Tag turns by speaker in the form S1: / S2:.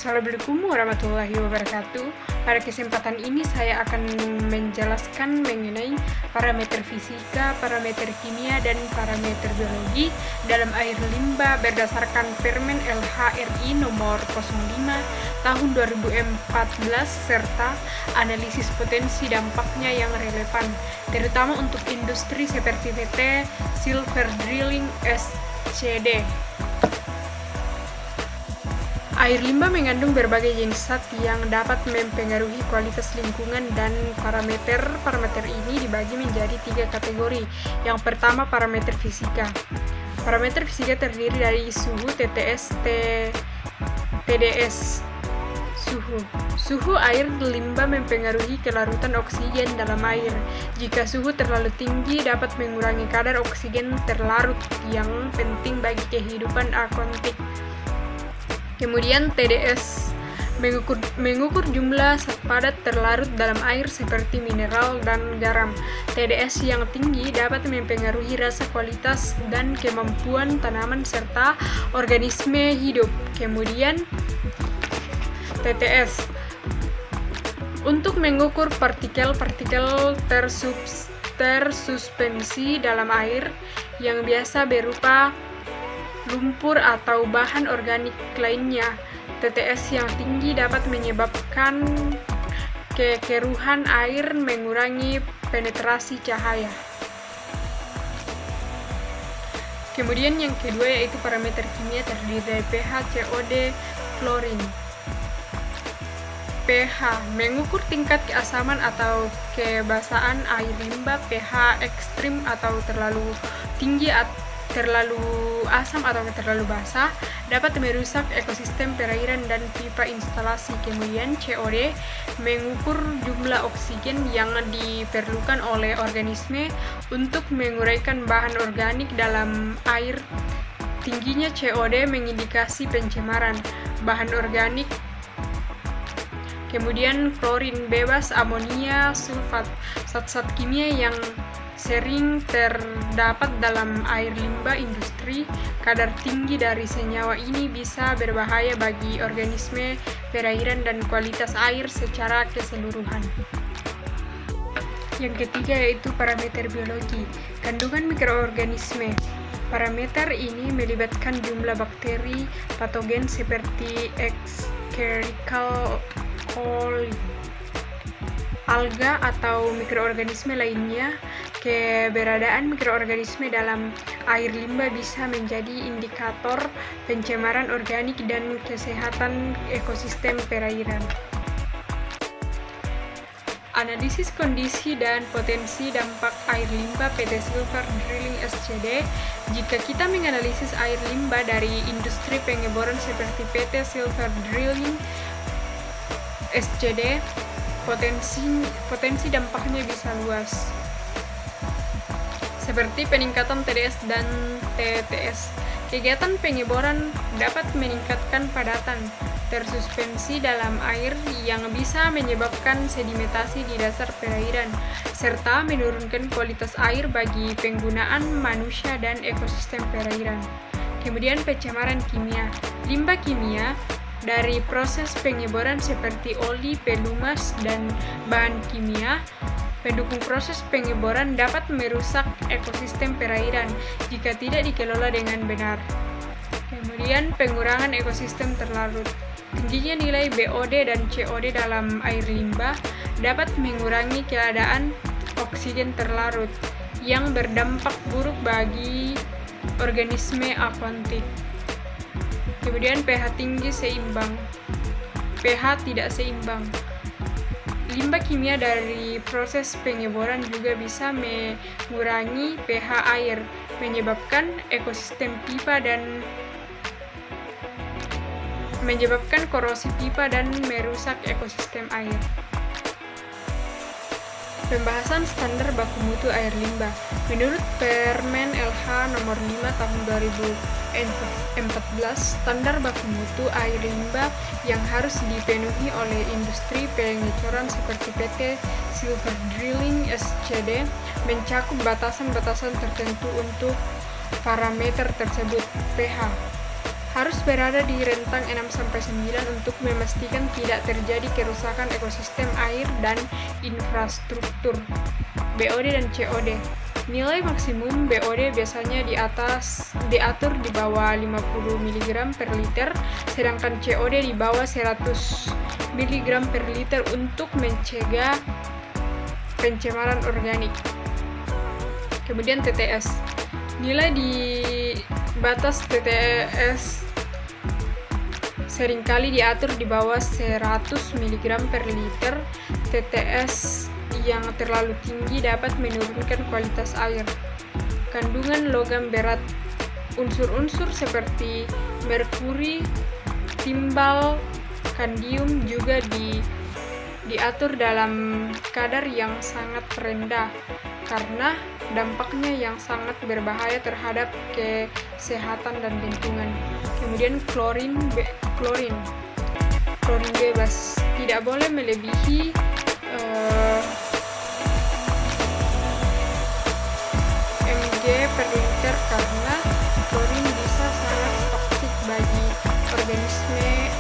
S1: Assalamualaikum warahmatullahi wabarakatuh. Pada kesempatan ini saya akan menjelaskan mengenai parameter fisika, parameter kimia, dan parameter biologi dalam air limbah berdasarkan Permen LHRI nomor 05 tahun 2014 serta analisis potensi dampaknya yang relevan, terutama untuk industri seperti PT Silver Drilling SCD. Air limbah mengandung berbagai jenis zat yang dapat mempengaruhi kualitas lingkungan dan parameter ini dibagi menjadi 3 kategori. Yang pertama, parameter fisika. Parameter fisika terdiri dari suhu, TTS, TDS. Suhu air limbah mempengaruhi kelarutan oksigen dalam air. Jika suhu terlalu tinggi dapat mengurangi kadar oksigen terlarut yang penting bagi kehidupan akontik. Kemudian TDS mengukur jumlah zat padat terlarut dalam air seperti mineral dan garam. TDS yang tinggi dapat mempengaruhi rasa, kualitas, dan kemampuan tanaman serta organisme hidup. Kemudian TTS untuk mengukur partikel-partikel tersuspensi dalam air yang biasa berupa lumpur atau bahan organik lainnya. TTS yang tinggi dapat menyebabkan kekeruhan air, mengurangi penetrasi cahaya. Kemudian yang kedua yaitu parameter kimia terdiri dari pH, COD, klorin. pH mengukur tingkat keasaman atau kebasahan air limbah. pH ekstrim atau terlalu tinggi, terlalu asam atau terlalu basah dapat merusak ekosistem perairan dan pipa instalasi. Kemudian COD mengukur jumlah oksigen yang diperlukan oleh organisme untuk menguraikan bahan organik dalam air. Tingginya COD mengindikasi pencemaran bahan organik. Kemudian klorin bebas, amonia, sulfat, zat-zat kimia yang sering terdapat dalam air limbah industri. Kadar tinggi dari senyawa ini bisa berbahaya bagi organisme perairan dan kualitas air secara keseluruhan. Yang ketiga yaitu parameter biologi, kandungan mikroorganisme. Parameter ini melibatkan jumlah bakteri patogen seperti Escherichia coli, alga atau mikroorganisme lainnya. Keberadaan mikroorganisme dalam air limbah bisa menjadi indikator pencemaran organik dan kesehatan ekosistem perairan. Analisis kondisi dan potensi dampak air limbah PT Silver Drilling SCD. Jika kita menganalisis air limbah dari industri pengeboran seperti PT Silver Drilling SCD, potensi dampaknya bisa luas, seperti peningkatan TDS dan TTS. Kegiatan pengeboran dapat meningkatkan padatan tersuspensi dalam air yang bisa menyebabkan sedimentasi di dasar perairan, serta menurunkan kualitas air bagi penggunaan manusia dan ekosistem perairan. Kemudian pencemaran kimia. Limbah kimia dari proses pengeboran seperti oli, pelumas, dan bahan kimia pendukung proses pengeboran dapat merusak ekosistem perairan jika tidak dikelola dengan benar. Kemudian pengurangan ekosistem terlarut. Tingginya nilai BOD dan COD dalam air limbah dapat mengurangi keadaan oksigen terlarut yang berdampak buruk bagi organisme akuatik. Kemudian pH tinggi seimbang. pH tidak seimbang. Limbah kimia dari proses pengeboran juga bisa mengurangi pH air, menyebabkan ekosistem pipa dan menyebabkan korosi pipa dan merusak ekosistem air. Pembahasan standar baku mutu air limbah. Menurut Permen LH nomor 5 tahun 2014, standar baku mutu air limbah yang harus dipenuhi oleh industri pengecoran seperti PT Silver Drilling SCD mencakup batasan-batasan tertentu untuk parameter tersebut. pH harus berada di rentang 6-9 untuk memastikan tidak terjadi kerusakan ekosistem air dan infrastruktur. BOD dan COD. Nilai maksimum BOD biasanya diatur di bawah 50 mg per liter, sedangkan COD di bawah 100 mg per liter untuk mencegah pencemaran organik. Kemudian TTS. Nilai di batas TTS seringkali diatur di bawah 100 mg per liter. TTS yang terlalu tinggi dapat menurunkan kualitas air. Kandungan logam berat. Unsur-unsur seperti merkuri, timbal, kandium juga diatur dalam kadar yang sangat rendah karena dampaknya yang sangat berbahaya terhadap kesehatan dan lingkungan. Kemudian klorin bebas tidak boleh melebihi mg per liter karena klorin bisa sangat toksik bagi organisme